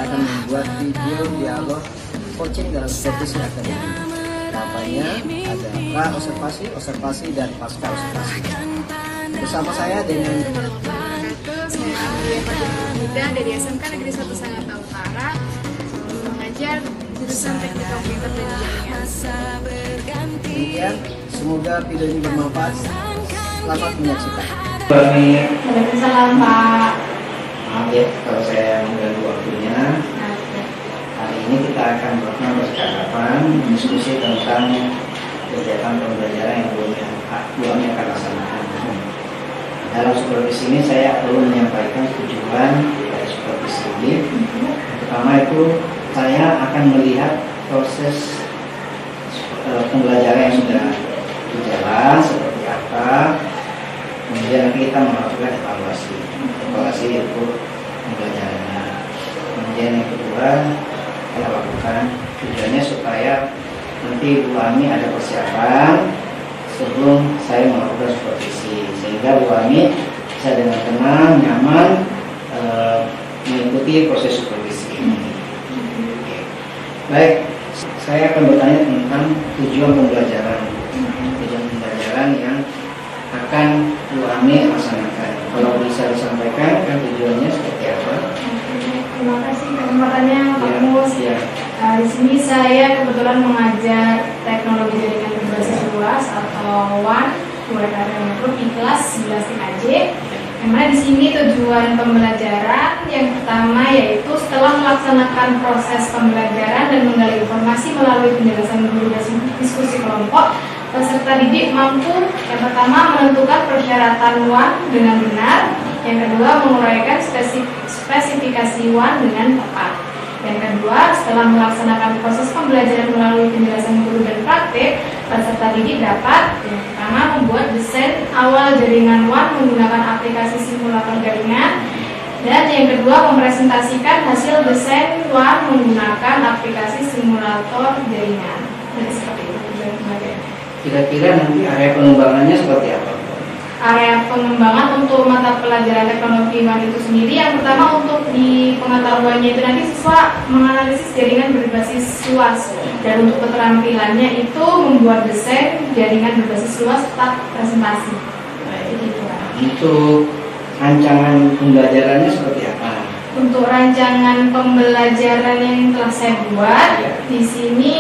akan membuat video dialog coaching dalam supervisi akademik. Tahapannya ada pra-observasi, observasi, dan pasca observasi. Bersama saya dengan Muda dari SMK Negeri 1 Sangatta Utara, mengajar jurusan Teknik Komputer dan Jaringan. demikian, semoga video ini bermanfaat. Selamat menyaksikan. Waalaikumsalam, Pak. Maaf ya kalau saya mengganggu waktunya. Hari ini kita akan melakukan percakapan diskusi tentang kegiatan pembelajaran yang belum akan laksanakan. Dalam supervisi ini saya perlu menyampaikan tujuan dari supervisi ini. Pertama itu saya akan melihat proses pembelajaran yang sudah berjalan seperti apa. Kemudian nanti kita melakukan evaluasi itu pembelajarannya. Kemudian yang kedua kita lakukan tujuannya supaya nanti Bu Ami ada persiapan sebelum saya melakukan supervisi, sehingga Bu Ami bisa dengan tenang, nyaman mengikuti proses supervisi ini. Baik, saya akan bertanya tentang tujuan pembelajaran yang akan Bu Ami laksanakan. Kalau bisa disampaikan kan tujuannya seperti apa? Terima kasih kesempatannya, Pak Mus. Ya. Di sini saya kebetulan mengajar teknologi jaringan berbasis luas atau WAN di kelas 11 TKJ. Yang mana di sini tujuan pembelajaran yang pertama yaitu setelah melaksanakan proses pembelajaran dan menggali informasi melalui penjelasan guru dan diskusi kelompok, peserta didik mampu yang pertama menentukan persyaratan WAN dengan benar, yang kedua menguraikan spesifikasi WAN dengan tepat. Yang kedua, setelah melaksanakan proses pembelajaran melalui penjelasan guru dan praktik, peserta didik dapat yang pertama membuat desain awal jaringan WAN menggunakan aplikasi simulator jaringan, dan yang kedua mempresentasikan hasil desain WAN menggunakan aplikasi simulator jaringan. Jadi seperti itu tujuan pembelajaran. Kira-kira nanti area pengembangannya seperti apa? Area pengembangan untuk mata pelajaran teknologi WAN itu sendiri, yang pertama untuk di pengetahuannya itu nanti siswa menganalisis jaringan berbasis luas, dan untuk keterampilannya itu membuat desain jaringan berbasis luas serta presentasi. Untuk rancangan pembelajarannya seperti apa? Untuk rancangan pembelajaran yang telah saya buat di sini,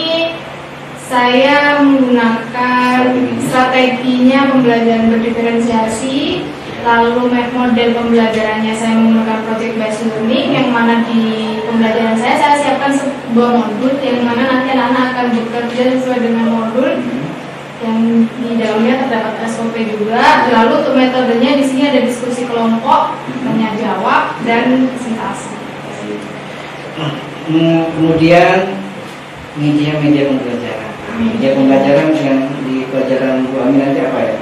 saya menggunakan strateginya pembelajaran berdiferensiasi, lalu model pembelajarannya saya menggunakan project based learning, yang mana di pembelajaran saya siapkan sebuah modul yang mana nanti anak-anak akan bekerja sesuai dengan modul yang di dalamnya terdapat SOP juga. Lalu untuk metodenya di sini ada diskusi kelompok, tanya jawab, dan presentasi. Kemudian media pembelajaran. Media pembelajaran yang di pelajaran Bu Ami nanti apa ya?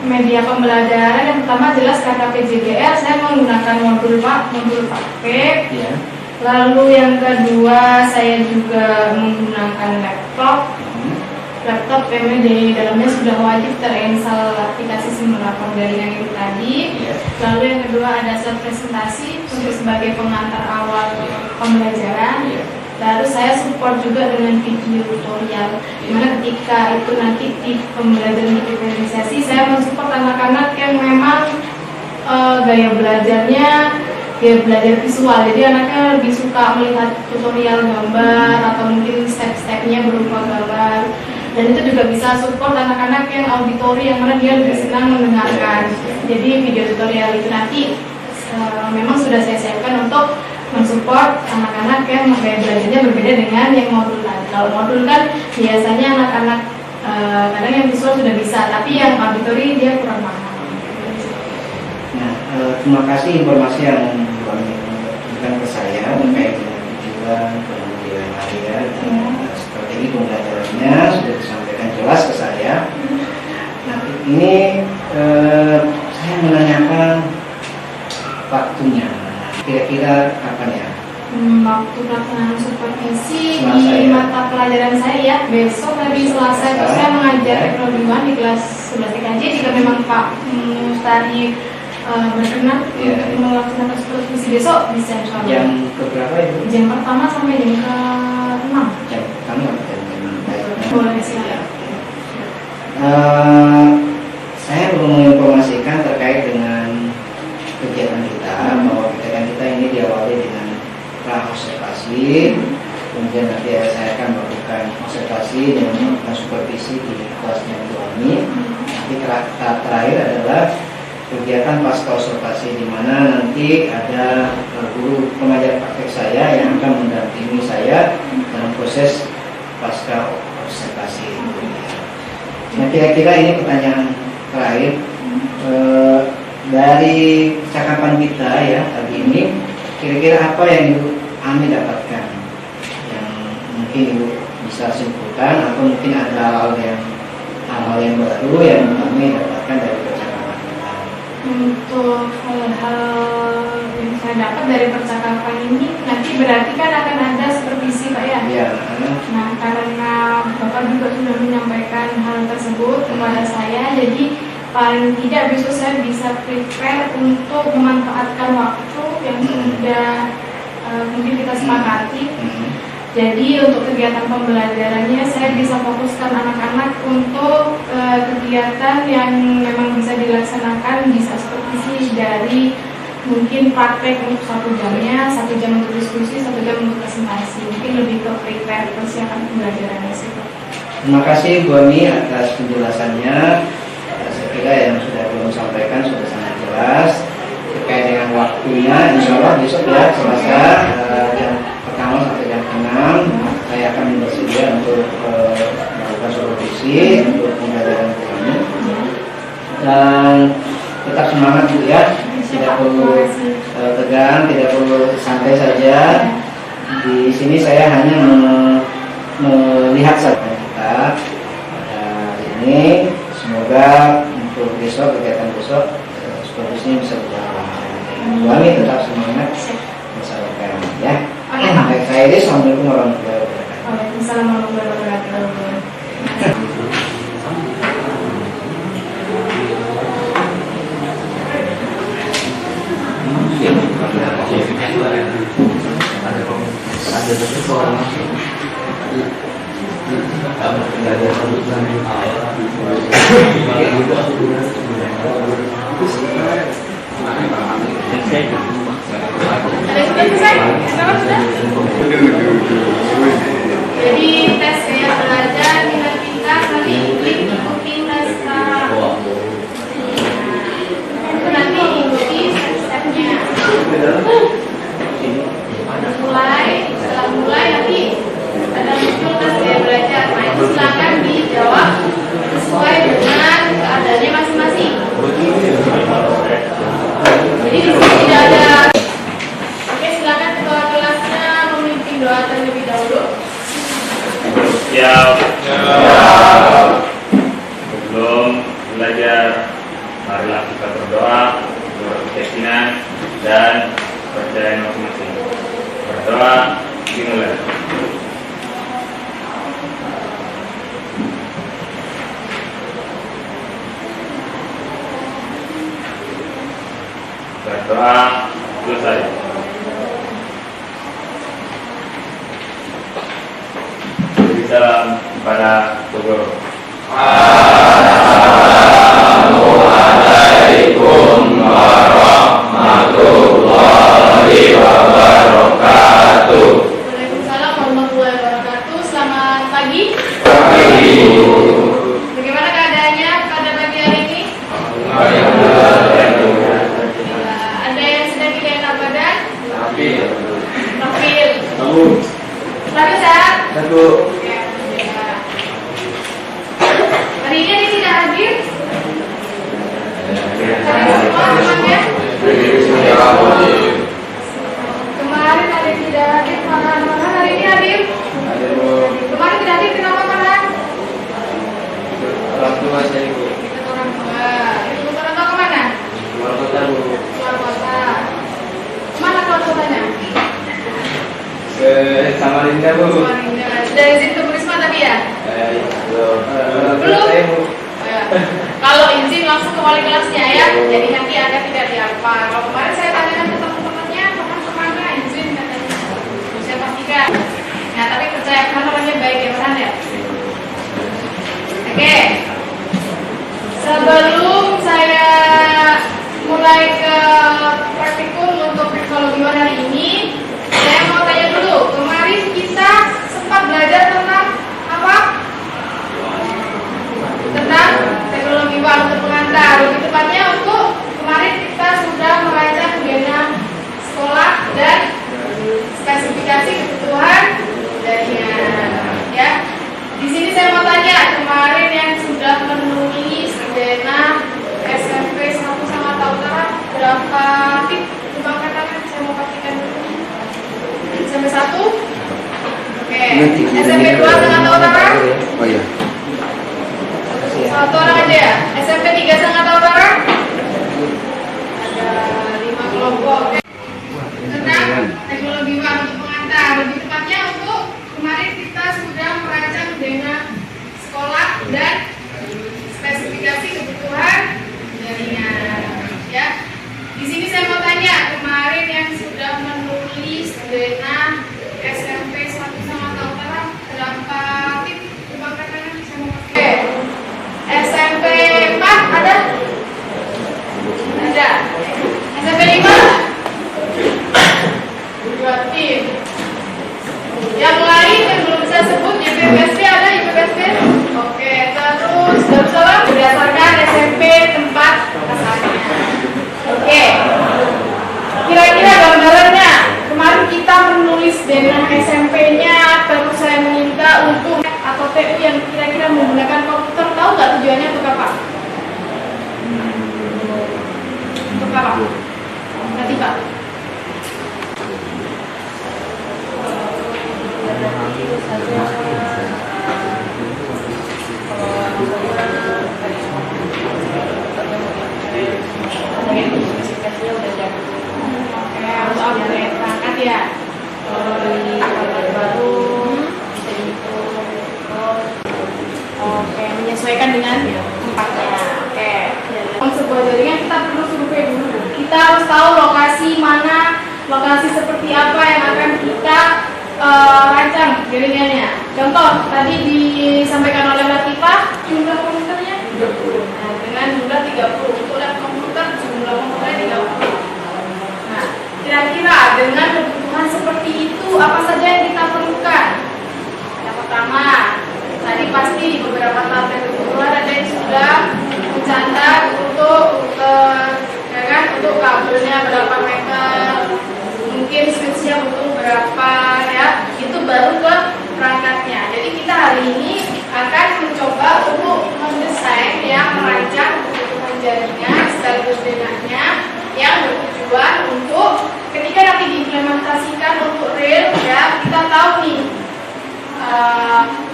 Media pembelajaran yang pertama jelas KKP-JGR, saya menggunakan modul praktek. Ya. Lalu yang kedua saya juga menggunakan laptop. Laptop memang di dalamnya sudah wajib terinstall aplikasi simulator jaringan itu tadi. Lalu yang kedua ada slide presentasi untuk sebagai pengantar awal pembelajaran. Lalu saya support juga dengan video tutorial, dimana ketika itu nanti di pembelajaran diferensiasi saya mensupport anak-anak yang memang gaya belajar visual, jadi anaknya lebih suka melihat tutorial gambar atau mungkin step-stepnya berupa gambar, dan itu juga bisa support anak-anak yang auditori yang mana dia lebih senang mendengarkan. Jadi video tutorial itu nanti memang sudah saya siapkan untuk mensupport anak-anak yang gaya belajarnya berbeda dengan yang modul tadi. Kalau modul kan biasanya anak-anak kadang yang visual sudah bisa, tapi yang auditori dia kurang paham. Nah, terima kasih informasi yang diberikan ke saya terkait dengan tujuan, kemudian area, dan strategi pembelajarannya sudah disampaikan jelas ke saya. Nah, ini saya menanyakan waktunya. Kira-kira kapan ya? Waktu pelaksanaan supervisi di mata pelajaran saya ya besok hari Selasa itu saya mengajar teknologi WAN di kelas 11 TKJ. Jika memang Pak Mustari berkenan untuk melaksanakan supervisi besok bisa. Jam keberapa itu? jam pertama sampai jam ke-6. Jam pertama sampai jam ke-6. Boleh silakan. Saya perlu menginformasikan terkait dengan kegiatan kita, bahwa kegiatan kita ini diawali dengan pra-observasi, kemudian nanti saya akan melakukan observasi dan melakukan supervisi di kelasnya Bu Ami. Nanti tahap terakhir adalah kegiatan pasca observasi, di mana nanti ada guru pengajar praktek saya yang akan mendampingi saya dalam proses pasca observasi. Nah, kira-kira ini pertanyaan terakhir. Dari percakapan kita ya tadi ini, kira-kira apa yang Ibu Ami dapatkan yang mungkin Ibu bisa simpulkan, atau mungkin ada hal-hal yang baru yang Ibu Ami dapatkan dari percakapan kita? Untuk hal-hal yang saya dapat dari percakapan ini, nanti berarti kan akan ada supervisi Pak ya? Iya. Nah, karena Bapak juga sudah menyampaikan hal tersebut kepada saya, jadi paling tidak besok saya bisa prepare untuk memanfaatkan waktu yang sudah mungkin kita sepakati. Jadi untuk kegiatan pembelajarannya saya bisa fokuskan anak-anak untuk kegiatan yang memang bisa dilaksanakan, bisa supervisi dari mungkin praktek untuk 1 jamnya, 1 jam untuk diskusi, 1 jam untuk presentasi. Mungkin lebih ke prepare persiapan pembelajarannya sih Pak. Terima kasih Bu Ami atas penjelasannya. Saya kira yang sudah belum sampaikan sudah sangat jelas terkait dengan waktunya. Insya Allah besok ya Selasa jam pertama sampai jam 6 saya akan bersedia untuk melakukan supervisi untuk pembelajaran kami. Dan tetap semangat Bu ya, tidak perlu tegang, tidak perlu santai saja. Di sini saya hanya melihat saja kita ini. Semoga untuk besok, kegiatan besok supervisinya bisa berjalan. Kami tetap semangat bersama ya. Baik, saya ini. Assalamualaikum warahmatullahi wabarakatuh. Waalaikumsalam warahmatullahi wabarakatuh. Jadi tes saya belajar minat kita kali klik ikuti tes nanti ikuti step-stepnya. Setelah mulai nanti ada muncul tes saya belajar. Nah itu silakan dijawab sesuai dengan keadaannya masing-masing. Jadi di sini tidak ada. Oke, silakan ketua kelasnya memimpin doa terlebih dahulu. Siap. Sebelum belajar, marilah kita berdoa, berkeyakinan dan percaya masing-masing. Berdoa dimulai. Berdoa selesai. Beri salam kepada guru. Assalamualaikum warahmatullahi wabarakatuh. Waalaikumsalam warahmatullahi wabarakatuh. Selamat pagi. Bagaimana keadaannya pada pagi hari ini? Ada yang sedang tidak enak badan? Stabil. Stabil sehat? Ya, alhamdulillah. Hari ini ada tidak hadir? Hadir semua temannya? Kemarin ada yang tidak hadir, mana hari ini hadir? Kemarin tidak hadir, kenapa Farhan? Orang tua saya Bu. Ikut orang tua. Ikut orang tua kemana? Luar kota Bu. Luar kota. Kemana keluar kotanya? Ke Samarinda Bu. Samarinda. Sudah izin ke Bu Risma tadi ya? Belum. Belum? Oh, ya. Kalau izin langsung ke wali kelasnya ya. Jadi nanti ada tidak diapa. Kalau kemarin saya tanyakan ke teman-temannya, kemana izin katanya. Saya mulai ke praktikum untuk teknologi hari ini, saya mau tanya dulu, kemarin kita sempat belajar tentang apa? Tentang teknologi untuk pengantar. Lebih tepatnya untuk kemarin kita sudah merancang agenda sekolah dan spesifikasi kebutuhan jaringan. Ya, di sini saya mau tanya, kemarin yang sudah menulis agenda SMP 1 Sangatta Utara berapa tip? Coba katakan, saya mau pastikan dulu. SMP 1? Oke. SMP 2 Sangatta Utara? Oh iya. Satu orang aja ya? SMP 3 Sangatta Utara? Ada 5 kelompok. Oke. Tentang teknologi untuk pengantar. Lebih tepatnya untuk kemarin kita sudah merancang agenda sekolah dan spesifikasi kebutuhan jaringan. Ya. Di sini saya mau tanya, kemarin yang sudah menulis agenda SMP 1 Sangatta Utara berapa tip? Coba katakan, saya mau pakai. SMP 4 ada? Ada. SMP 5? 2 tim. Yang lain yang belum saya sebut, YPPSP ada? YPPSP? Oke, terus Darussalam berdasarkan SMP tempat asalnya. Oke. Kira-kira gambarannya, kemarin kita menulis dengan SMP-nya, terus saya minta untuk atau TU yang kira-kira menggunakan komputer, tahu nggak tujuannya untuk apa? Untuk apa? Nanti Pak. Untuk upgrade perangkat ya, beli perangkat baru, oke, menyesuaikan dengan tempatnya. Oke, dalam sebuah jaringan kita perlu survei dulu. Kita harus tahu lokasi mana, lokasi seperti apa yang akan kita rancang jaringannya. Contoh tadi disampaikan oleh Latifah, jumlah komputernya 30. Nah, dengan jumlah 30 untuk lab komputer, jumlah komputernya 30. Nah, kira-kira dengan kebutuhan seperti itu apa saja yang kita perlukan? Yang pertama, tadi pasti beberapa tabel kebutuhan ada yang sudah mencatat untuk untuk kabelnya berapa meter, mungkin switchnya butuh berapa ya, itu baru ke perangkatnya. Jadi kita hari ini akan mencoba untuk mendesain yang merancang kebutuhan jaringan sekaligus denahnya yang bertujuan untuk ketika nanti diimplementasikan untuk real ya, kita tahu nih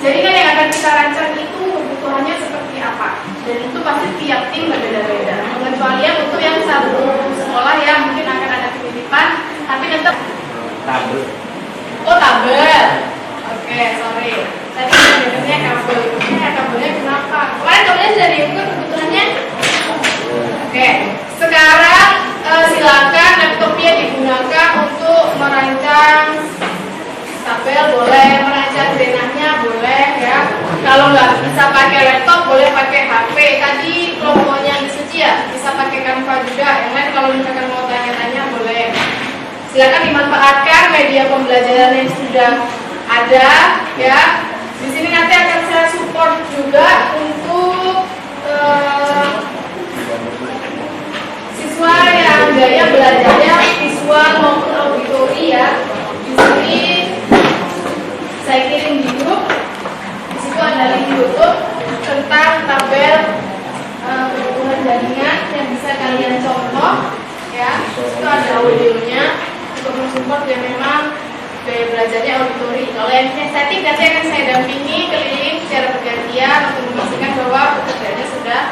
jaringan yang akan kita rancang itu kebutuhannya seperti apa, dan itu pasti tiap tim berbeda-beda. Pengecualian untuk yang satu sekolah ya mungkin akan ada penitipan, tapi tetap Tabel. oh tabel. Oke, sorry. Tadi sebenarnya kabel. Kabelnya kenapa? Kemarin kabelnya sudah diukur kebutuhannya. Oke, sekarang silakan laptopnya digunakan untuk merancang tabel, boleh merancang denahnya, boleh ya. Kalau nggak bisa pakai laptop, boleh pakai HP. Tadi kelompoknya diskusi ya, bisa pakai Canva juga. Yang lain kalau misalkan mau tanya-tanya boleh. Silakan dimanfaatkan media pembelajaran yang sudah ada ya. Di sini nanti akan saya support juga untuk siswa yang gaya belajarnya visual maupun auditori ya. Di sini saya kirim di grup. Di situ ada link YouTube tentang tabel kebutuhan jaringan yang bisa kalian contoh ya. Itu ada audionya untuk mensupport yang memang gaya belajarnya auditori. Kalau yang estetik nanti akan saya dampingi keliling secara bergantian untuk memastikan bahwa pekerjaannya sudah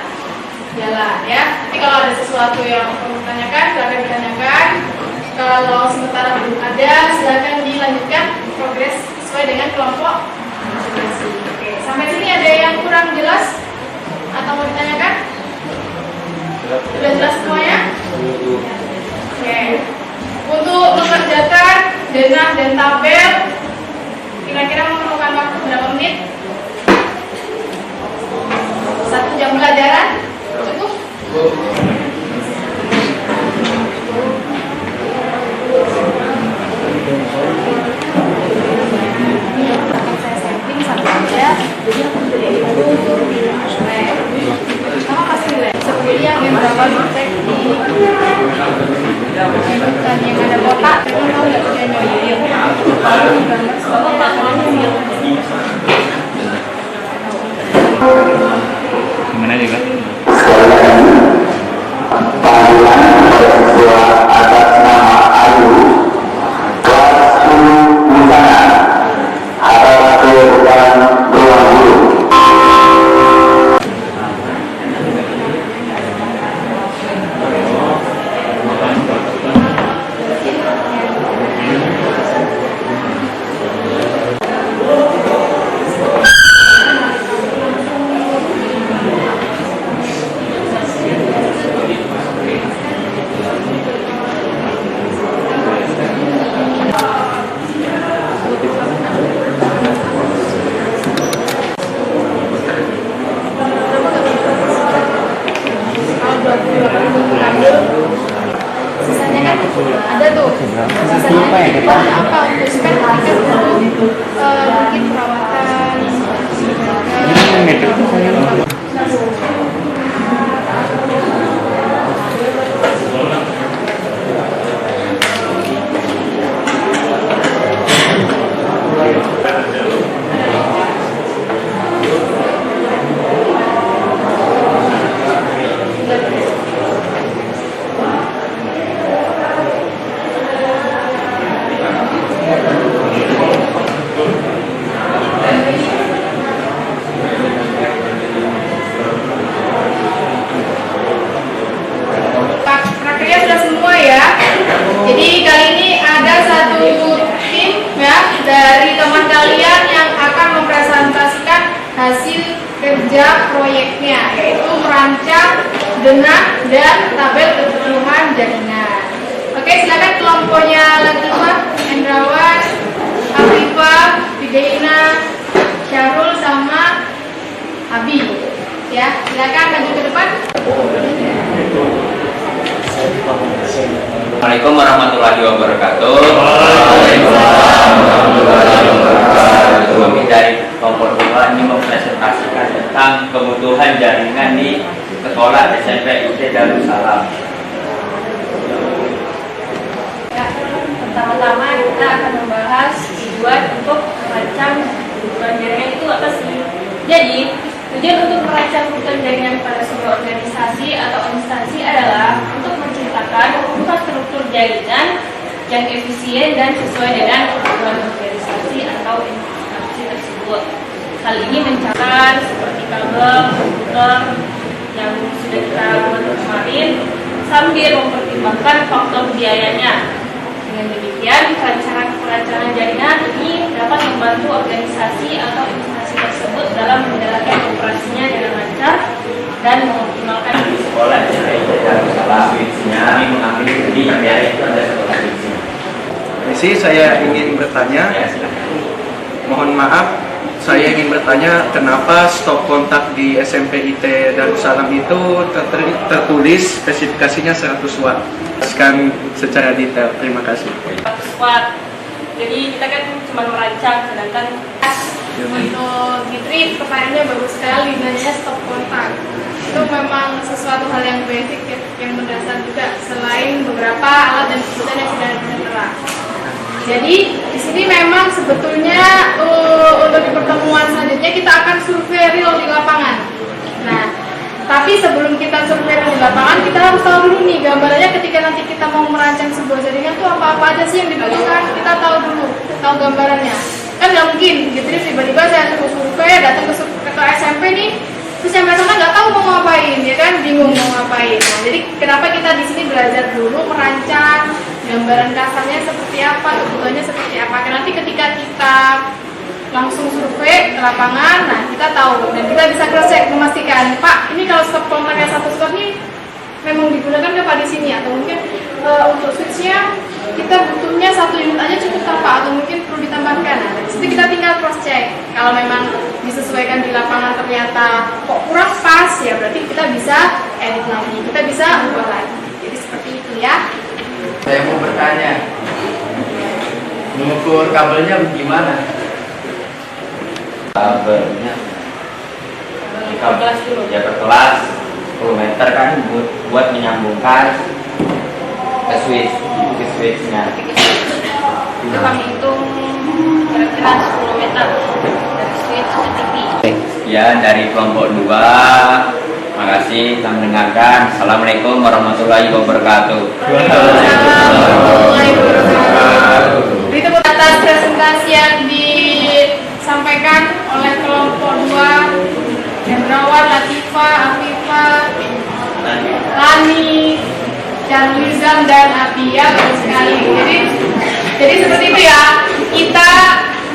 jalan ya. Nanti kalau ada sesuatu yang perlu ditanyakan, silakan ditanyakan. Kalau sementara belum ada, silakan dilanjutkan progres sesuai dengan kelompok. Oke, sampai sini ada yang kurang jelas atau mau ditanyakan? Sudah jelas semuanya? Oke. Untuk mengerjakan denah dan tabel, kira-kira memerlukan waktu berapa menit? 1 jam pelajaran? Cukup? Mungkin perawatan, prakteknya sudah semua ya. Jadi kali ini ada satu tim ya dari teman kalian yang akan mempresentasikan hasil kerja proyeknya, yaitu merancang denah dan tabel kebutuhan jaringan. Oke, silakan kelompoknya Latifah, Hendrawan, Afifah, Fideina, Syarul sama Abi. Ya, silakan maju ke depan. Assalamualaikum warahmatullahi wabarakatuh. Kami dari kelompok 2 ini mempresentasikan tentang kebutuhan jaringan di sekolah SMP IT Darussalam. Ya, pertama-tama kita akan membahas tujuan untuk merancang kebutuhan jaringan itu apa sih? Jadi, tujuan untuk merancang kebutuhan jaringan pada sebuah organisasi atau instansi adalah untuk menciptakan struktur jaringan yang efisien dan sesuai dengan kebutuhan organisasi atau instansi tersebut. Hal ini mencakup seperti kabel, komputer yang sudah kita buat kemarin, sambil mempertimbangkan faktor biayanya. Dengan demikian, perancangan jaringan ini dapat membantu organisasi atau instansi tersebut dalam menjalankan operasinya dengan lancar dan mengoptimalkan Sekolah SMP Darussalam switch-nya kami mengambil di daerah itu ada sekolah switch-nya. Misi saya ingin bertanya, Ya, silakan. mohon maaf, saya ingin bertanya kenapa stop kontak di SMP IT Darussalam itu tertulis spesifikasinya 100 watt. Jelaskan secara detail, terima kasih. Watt. Jadi kita kan cuma merancang, sedangkan Untuk Fitri, pertanyaannya bagus sekali, nanya stop kontak. Itu memang sesuatu hal yang basic ya, yang mendasar juga, selain beberapa alat dan kebutuhan yang sudah tertera. Jadi di sini memang sebetulnya untuk di pertemuan selanjutnya kita akan survei real di lapangan. Nah, tapi sebelum kita survei real di lapangan, kita harus tahu dulu nih gambarannya ketika nanti kita mau merancang sebuah jaringan tuh apa-apa aja sih yang dibutuhkan, kita tahu dulu, tahu gambarannya. Kan nggak mungkin gitu tiba-tiba saya terus survei datang ke SMP nih, terus yang mereka nggak tahu mau ngapain, ya kan bingung mau ngapain. Nah, jadi kenapa kita di sini belajar dulu merancang gambaran kasarnya seperti apa, kebutuhannya seperti apa. Karena nanti ketika kita langsung survei ke lapangan, nah kita tahu dan kita bisa cross check memastikan, Pak, ini kalau stop kontaknya 1 stop nih memang digunakan nggak Pak di sini, atau mungkin untuk switchnya kita butuhnya 1 unit aja cukup tak Pak, atau mungkin perlu ditambahkan. Nah, dari situ kita tinggal cross check. Kalau memang disesuaikan di lapangan ternyata kok kurang pas, ya berarti kita bisa edit lagi, kita bisa ubah lagi. Jadi seperti itu ya. Saya mau bertanya, mengukur kabelnya bagaimana? Kabelnya per kelas dulu. ya per kelas 10 meter kan buat menyambungkan ke switch-nya. Itu kami hitung kira-kira 10 meter dari switch ke TV. Ya, dari kelompok 2, makasih telah mendengarkan. Assalamualaikum warahmatullahi wabarakatuh. Warahmatullahi wabarakatuh. Berita atas presentasi yang disampaikan oleh kelompok 2, Hendrawan, Latifah, Afifah, Lani, Charlizam, dan Abi, ya betul sekali. Jadi seperti itu ya, kita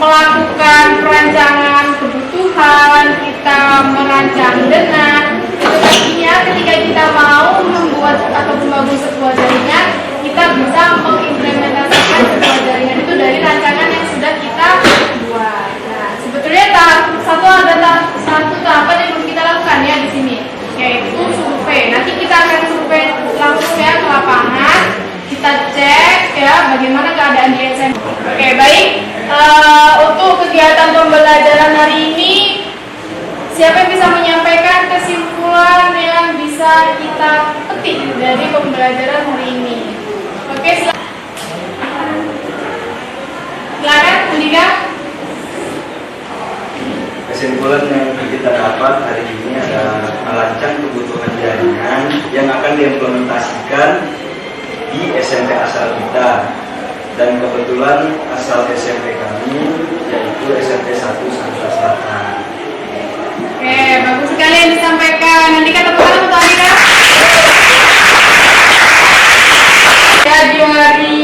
melakukan perancangan kebutuhan, kita merancang denah. Itu artinya ketika kita mau membuat atau membangun sebuah jaringan, kita bisa mengimplementasikan sebuah jaringan itu dari rancangan yang sudah kita buat. Nah, sebetulnya satu tahapan yang perlu kita lakukan ya di sini, yaitu survei. Nanti kita akan survei langsung ya ke lapangan, kita cek ya bagaimana keadaan di SMP. Oke, baik. Siapa yang bisa menyampaikan kesimpulan yang bisa kita petik dari pembelajaran hari ini? Oke, silakan, Andika. Kesimpulan yang kita dapat hari ini adalah merancang kebutuhan jaringan yang akan diimplementasikan di SMP asal kita, dan kebetulan asal SMP kami yaitu SMP 1 Sangsa Selatan. Oke, bagus sekali yang disampaikan. Andika, tepuk tangan untuk Andika. Ya, di hari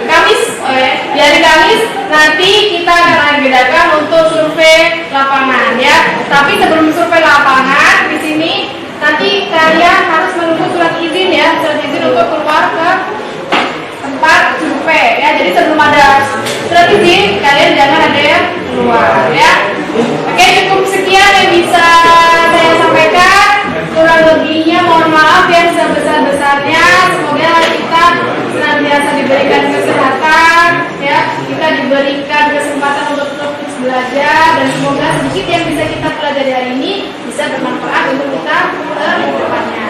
Kamis, di hari Kamis nanti kita akan agendakan untuk survei lapangan ya. Tapi sebelum survei lapangan di sini nanti kalian harus menunggu surat izin ya, surat izin untuk keluar ke tempat survei ya. Jadi sebelum ada surat izin kalian jangan ada yang keluar ya. Oke, cukup sekian yang bisa saya sampaikan. Kurang lebihnya mohon maaf ya sebesar-besarnya. Semoga kita senantiasa diberikan kesehatan ya, kita diberikan kesempatan untuk terus belajar, dan semoga sedikit yang bisa kita pelajari hari ini bisa bermanfaat untuk kita ke depannya.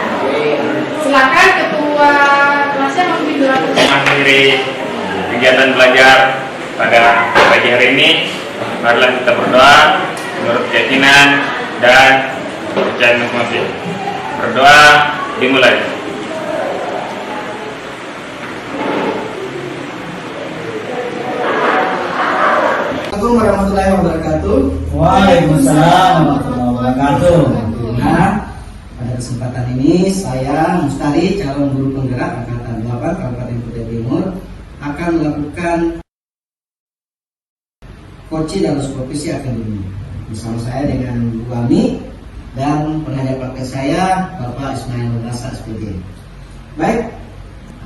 Silakan ketua kelasnya memimpin doa. Mengakhiri kegiatan belajar pada pagi hari ini, marilah kita berdoa menurut keyakinan dan kepercayaan masing-masing. Berdoa dimulai. Assalamualaikum warahmatullahi wabarakatuh. Waalaikumsalam warahmatullahi wabarakatuh. Nah, pada kesempatan ini saya Mustari, calon guru penggerak angkatan 8 Kabupaten Kutai Timur, akan melakukan coaching dalam supervisi akademi bersama saya dengan Bu Ami dan pengajar praktek saya Bapak Ismail Nurasa SPD. Baik,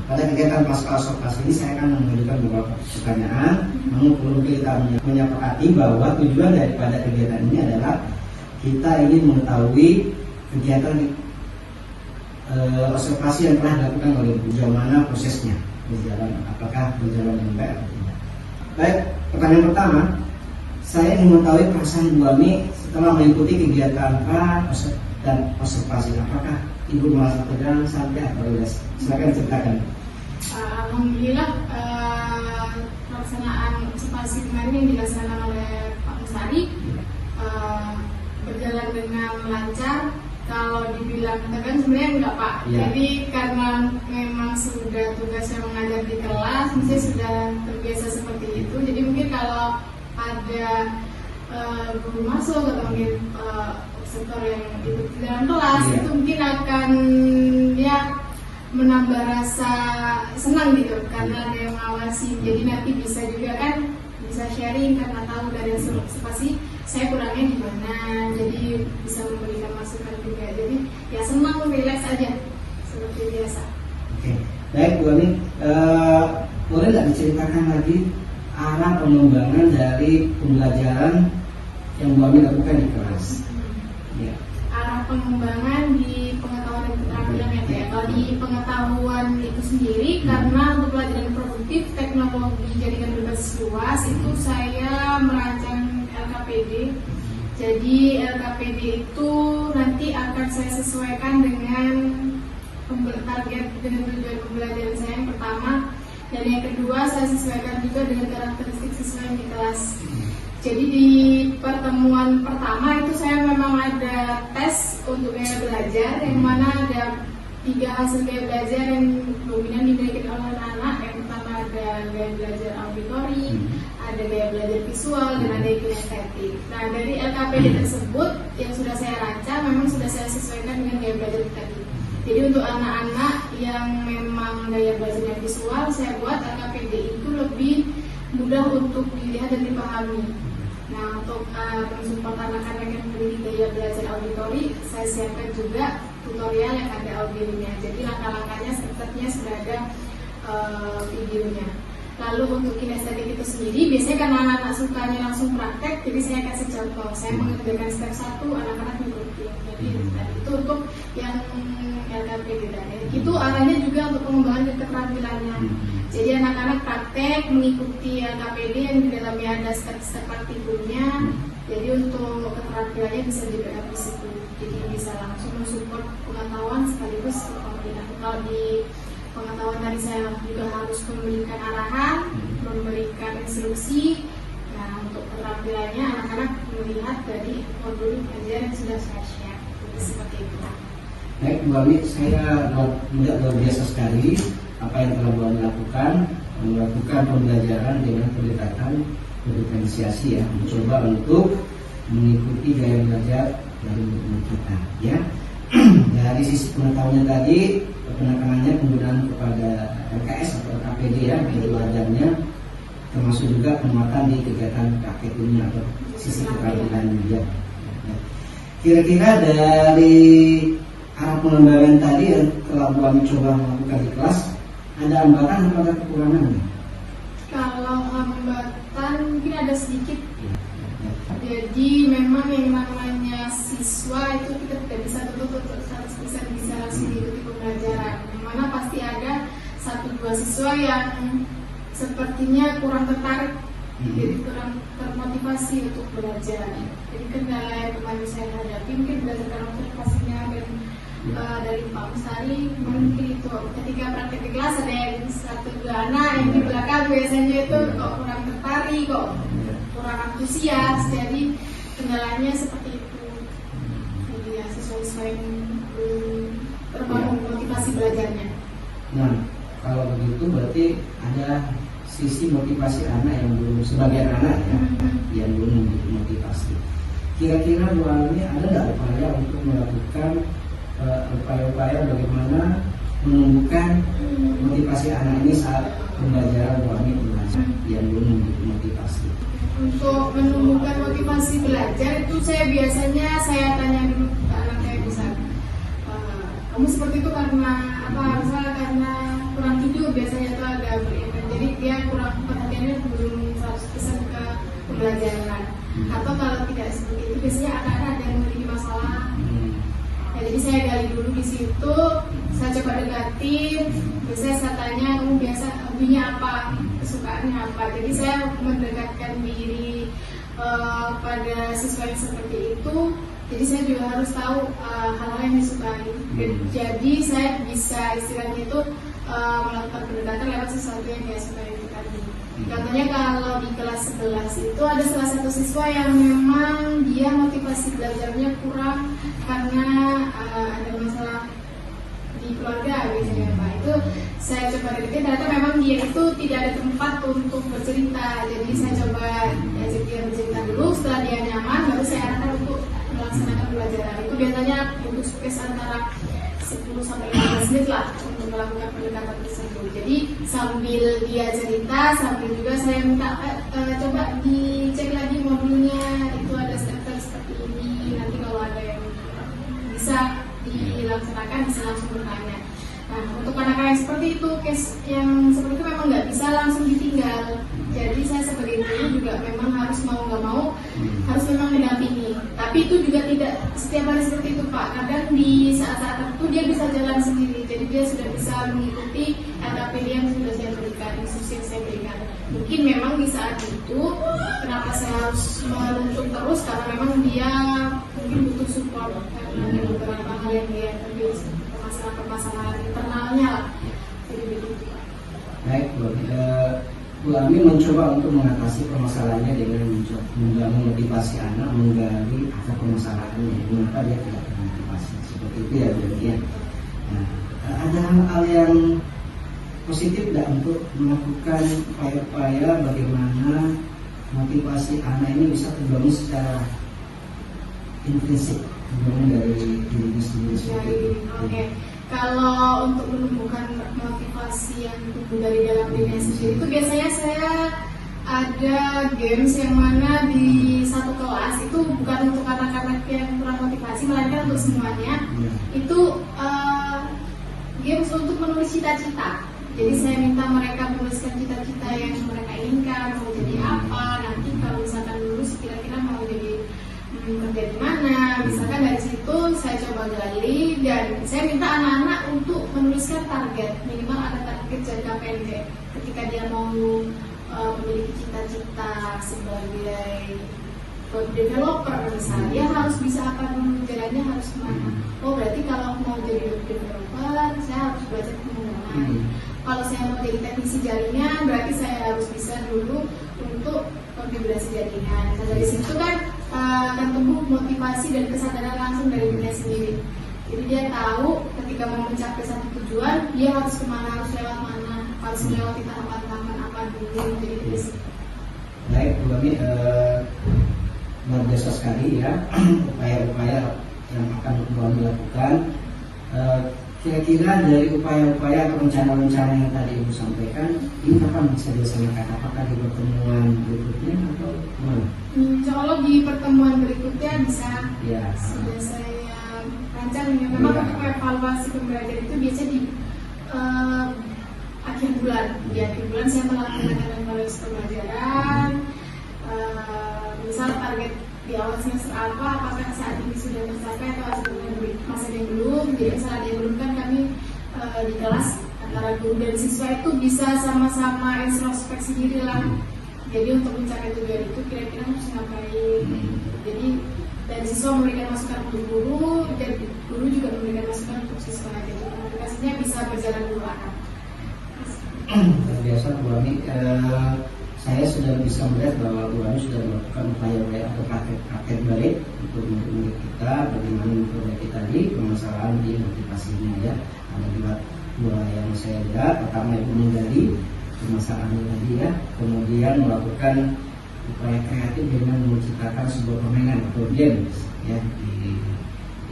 pada kegiatan pasca observasi ini saya akan mengajukan beberapa pertanyaan. Namun perlu kita menyepakati bahwa tujuan daripada kegiatan ini adalah kita ingin mengetahui kegiatan observasi yang telah dilakukan oleh sejauh mana prosesnya berjalan, apakah berjalan dengan baik atau tidak. Baik, pertanyaan pertama, saya ingin mengetahui perasaan Bu Ami setelah mengikuti kegiatan dan observasi. Apakah Ibu merasa tegang, santai atau rileks? Silakan ceritakan. Alhamdulillah, pelaksanaan observasi kemarin yang dilaksanakan oleh Pak Mustari berjalan dengan lancar. Kalau dibilang tegang sebenarnya enggak Pak. Ya. Jadi karena memang sudah tugasnya mengajar di kelas, saya sudah terbiasa seperti itu. Jadi mungkin kalau ada guru masuk atau mungkin observer yang ikut di dalam kelas, ya, itu mungkin akan ya menambah rasa senang gitu karena ada yang mengawasi. Jadi nanti bisa juga kan bisa sharing karena tahu dari hasil observasi saya kurangnya di mana, jadi bisa memberikan masukan juga. Jadi ya senang, relax aja seperti biasa. Oke, baik Bu Ami, boleh nggak diceritakan lagi arah pengembangan dari pembelajaran yang Bu Ami lakukan di kelas? Ya. Arah pengembangan di pengetahuan dan keterampilan ya kayak kalau di pengetahuan itu sendiri, karena untuk pelajaran produktif teknologi jaringan berbasis luas itu saya merancang LKPD. Jadi LKPD itu nanti akan saya sesuaikan dengan target dengan tujuan pembelajaran saya yang pertama, dan yang kedua saya sesuaikan juga dengan karakteristik siswa yang di kelas. Jadi di pertemuan pertama itu saya memang ada tes untuk gaya belajar, yang mana ada 3 hasil gaya belajar yang dominan dimiliki oleh anak-anak. Yang pertama ada gaya belajar auditori, ada gaya belajar visual, dan ada kinestetik. Nah dari LKPD tersebut yang sudah saya rancang memang sudah saya sesuaikan dengan gaya belajar tadi. Jadi untuk anak-anak yang memang gaya belajarnya visual, saya buat LKPD itu lebih mudah untuk dilihat dan dipahami. Nah untuk mensupport anak-anak yang memiliki gaya belajar auditori, saya siapkan juga tutorial yang ada audionya. Jadi langkah-langkahnya step-stepnya sudah ada videonya. Lalu untuk kinestetik itu sendiri, biasanya karena anak-anak sukanya langsung praktek, jadi saya kasih contoh. Saya mengerjakan step 1, anak-anak mengikuti. Jadi itu untuk yang LKPD tadi. Itu arahnya juga untuk pengembangan keterampilannya. Jadi anak-anak praktek mengikuti LKPD yang di dalamnya ada step-step praktikumnya. Jadi untuk keterampilannya bisa di backup di situ. Jadi bisa langsung mensupport pengetahuan sekaligus koordinasi. Kalau di pengetahuan tadi saya juga harus memberikan arahan, memberikan instruksi. Nah, untuk keterampilannya anak-anak melihat dari modul pelajaran yang sudah saya share. Jadi seperti itu. Baik, Bu Ami, saya tidak luar biasa sekali apa yang telah Bu Ami lakukan, melakukan pembelajaran dengan pendekatan berdiferensiasi ya, mencoba untuk mengikuti gaya belajar dari guru kita ya. Dari sisi pengetahuannya tadi, penekanannya penggunaan kepada LKS atau KPD ya, gaya belajarnya, termasuk juga penguatan di kegiatan KKU-nya atau sisi keterampilan dia. Kira-kira dari arah pengembangan tadi yang telah Bu Ami coba melakukan di kelas, ada hambatan atau ada kekurangan? Kalau hambatan mungkin ada sedikit. Jadi memang yang namanya siswa itu kita tidak bisa tutup 100% bisa langsung diikuti pembelajaran. Yang mana pasti ada 1-2 siswa yang sepertinya kurang tertarik, jadi kurang termotivasi untuk belajar. Jadi kendala yang kemarin saya hadapi mungkin berdasarkan motivasinya dan dari Pak Mustari mungkin itu ketika praktek di kelas ada yang 1-2 anak yang di belakang biasanya itu kok kurang tertarik, kok kurang antusias, jadi kendalanya seperti itu. Jadi ya siswa-siswa yang belum terbangun motivasi belajarnya. Nah, kalau begitu berarti ada sisi motivasi anak yang belum, sebagian anak ya, yang belum motivasi. Kira-kira Bu Ami ada nggak upaya untuk melakukan upaya-upaya bagaimana menumbuhkan motivasi anak ini saat pembelajaran Bu Ami yang belum motivasi? Untuk menumbuhkan motivasi belajar itu saya biasanya tanya dulu ke anak saya, bisa kamu seperti itu karena apa? Misalnya karena kurang tidur, biasanya itu agak berimpan, jadi dia kurang perhatiannya belum 100% ke pembelajaran. Atau kalau tidak seperti itu biasanya anak-anak ada yang memiliki masalah. Ya, jadi saya gali dulu di situ, saya coba deketin, biasanya saya tanya kamu biasa hobinya apa, kesukaannya apa. Jadi saya mendekatkan diri pada siswa yang seperti itu. Jadi saya juga harus tahu hal-hal yang disukai. Jadi saya bisa istilahnya itu melakukan pendekatan lewat sesuatu yang dia sukai itu tadi. Contohnya kalau di kelas 11 itu ada salah satu siswa yang memang dia motivasi belajarnya kurang karena ada masalah di keluarga biasanya Pak. Itu saya coba deketin, ternyata memang dia itu tidak ada tempat untuk bercerita. Jadi saya coba ajak dia bercerita dulu, setelah dia nyaman baru saya arahkan untuk melaksanakan pelajaran. Itu biasanya butuh space antara 10-15 menit lah untuk melakukan pendekatan tersebut. Jadi sambil dia cerita, sambil juga saya minta coba dicek lagi modulnya, itu ada step-step seperti ini. Nanti kalau ada yang bisa dilaksanakan bisa langsung bertanya. Nah, untuk anak-anak yang seperti itu, case yang seperti itu memang nggak bisa langsung ditinggal. Jadi saya sebagai guru juga memang harus mau nggak mau harus memang mendampingi. Tapi itu juga tidak setiap hari seperti itu Pak. Kadang di saat-saat tertentu dia bisa jalan sendiri. Jadi dia sudah bisa mengikuti LKPD yang sudah saya berikan, instruksi yang saya berikan. Mungkin memang di saat itu kenapa saya harus menuntut terus karena memang dia mungkin butuh support karena ada beberapa hal yang dia terbiasa permasalahan internalnya lah. Jadi begitu Pak. Baik, Bu Ami mencoba untuk mengatasi permasalahannya dengan membangun motivasi anak, menggali akar permasalahannya, mengapa dia tidak termotivasi. Seperti itu ya Bu ya. Nah, ada hal-hal yang positif tidak untuk melakukan upaya-upaya bagaimana motivasi anak ini bisa terbangun secara intrinsik, terbangun dari dirinya sendiri seperti itu. Oke. Kalau untuk menumbuhkan motivasi yang tumbuh dari dalam dirinya sendiri itu biasanya saya ada games yang mana di satu kelas itu bukan untuk anak-anak yang kurang motivasi, melainkan untuk semuanya. Itu games untuk menulis cita-cita. Jadi saya minta mereka menuliskan cita-cita yang mereka inginkan, mau jadi apa, nanti kalau misalkan lulus kira-kira mau jadi kerja di mana. Misalkan dari situ saya coba gali dan saya minta anak-anak untuk menuliskan target, minimal ada target jangka pendek ketika dia mau memiliki cita-cita sebagai web developer misalnya, dia harus bisa akan jalannya harus kemana. Oh berarti kalau mau jadi web developer saya harus belajar pemrograman. Kalau saya mau jadi teknisi jaringan berarti saya harus bisa dulu untuk konfigurasi jaringan. Nah dari situ kan akan tumbuh motivasi dan kesadaran langsung dari dirinya sendiri. Jadi dia tahu ketika mau mencapai satu tujuan dia harus kemana, harus lewat mana, harus melewati tahapan-tahapan apa dulu. Jadi basic. Baik, Bu Ami, luar biasa sekali ya upaya-upaya yang akan Bu Ami lakukan. Kira-kira dari upaya-upaya atau rencana-rencana yang tadi Ibu sampaikan, ini kapan bisa dilaksanakan? Apakah di pertemuan berikutnya atau mana? Insya Allah di pertemuan berikutnya bisa. Ya. Sudah saya rancang ya. Memang untuk evaluasi pembelajaran itu biasanya di akhir bulan. Di akhir bulan saya melakukan evaluasi pembelajaran. Misal target di awal semester apa, apakah saat ini sudah tercapai atau masih ada yang belum. Jadi misalnya ada yang belum kan kami di kelas antara guru dan siswa itu bisa sama-sama introspeksi diri lah. Jadi untuk mencapai tujuan itu kira-kira harus ngapain. Jadi dari siswa memberikan masukan untuk guru dan guru juga memberikan masukan untuk siswa. Jadi komunikasinya bisa berjalan dua arah. Luar biasa Bu Ami. Saya sudah bisa melihat bahwa Bu Ami sudah melakukan upaya-upaya atau praktek baik untuk murid kita bagaimana memperbaiki tadi permasalahan di motivasinya ya. Ada dua yang saya lihat. Pertama itu menggali permasalahannya tadi ya, kemudian melakukan upaya kreatif dengan menciptakan sebuah permainan atau games ya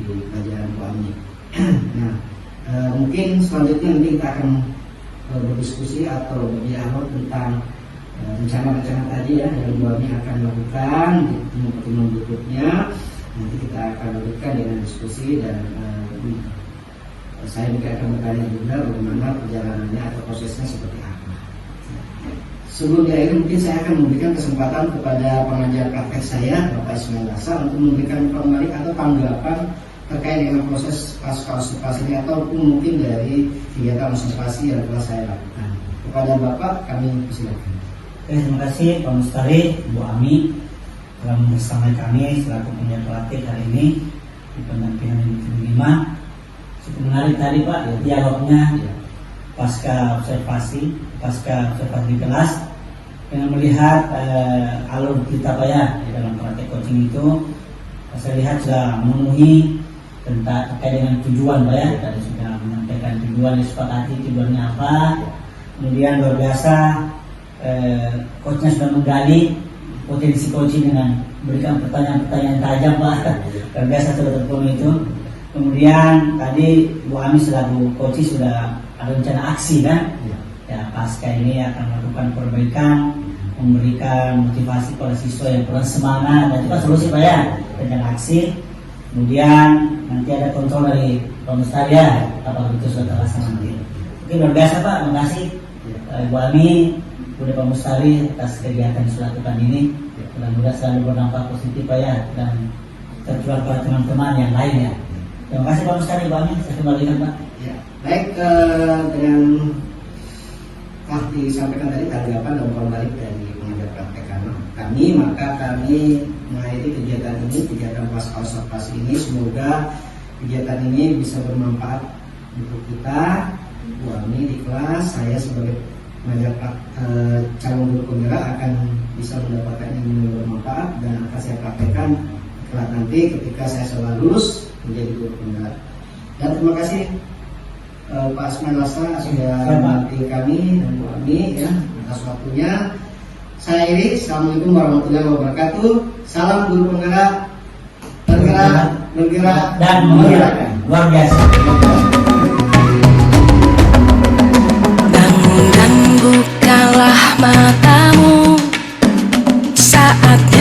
di pelajaran Bu Ami. Nah, mungkin selanjutnya nanti kita akan berdiskusi atau berdialog tentang rencana-rencana tadi ya yang Bu Ami akan lakukan di pertemuan berikutnya. Nanti kita akan lanjutkan dengan diskusi dan saya juga akan bertanya juga bagaimana perjalanannya atau prosesnya seperti apa. Sebelum diakhiri mungkin saya akan memberikan kesempatan kepada pengajar praktek saya Bapak Ismail Lasa untuk memberikan informasi atau tanggapan terkait dengan proses pasca observasi ini ataupun mungkin dari kegiatan observasi yang telah saya lakukan. Kepada Bapak kami persilakan. Terima kasih Pak Mustari, Bu Ami telah bersama kami selaku pengajar praktik hari ini di pendampingan individu 5. Cukup menarik tadi Pak ya, dialognya pasca observasi di kelas dengan melihat alur kita Pak ya di dalam praktek coaching itu. Saya lihat sudah memenuhi tentang terkait dengan tujuan Pak ya, tadi sudah menyampaikan tujuan, disepakati tujuannya apa. Kemudian luar biasa coachnya sudah menggali potensi coaching dengan memberikan pertanyaan-pertanyaan tajam Pak. Luar biasa sudah terpenuhi itu. Kemudian tadi Bu Ami selaku coach sudah ada rencana aksi kan? Ya pasca ini akan melakukan perbaikan, memberikan motivasi pada siswa yang kurang semangat dan juga solusi Pak ya, rencana aksi. Kemudian nanti ada kontrol dari Pak Mustari ya, apakah itu sudah terlaksana nanti. Oke, luar biasa Pak, terima kasih Bu Ami, Bunda Pak Mustari atas kegiatan yang sudah lakukan ini. Mudah-mudahan selalu berdampak positif Pak ya dan tertular pada teman-teman yang lain ya. Terima kasih Pak Mustari, Bu Ami, saya kembalikan Pak. Ya, baik dengan disampaikan tadi tanggapan dan balik dari pengajar praktek kami, maka kami mengakhiri kegiatan ini, kegiatan pasca observasi ini. Semoga kegiatan ini bisa bermanfaat untuk kita, Bu Ami di kelas. Saya sebagai pengajar calon guru penggerak akan bisa mendapatkan ilmu yang bermanfaat dan akan saya praktekkan kelak nanti ketika saya sudah lulus menjadi guru penggerak. Dan terima kasih Pak Ismail Lasa sudah membantu kami dan Bu Ami ya atas waktunya. Saya akhiri. Assalamualaikum warahmatullahi wabarakatuh. Salam guru penggerak, bergerak dan menggerakkan. Luar biasa. Bangun dan bukalah matamu, saatnya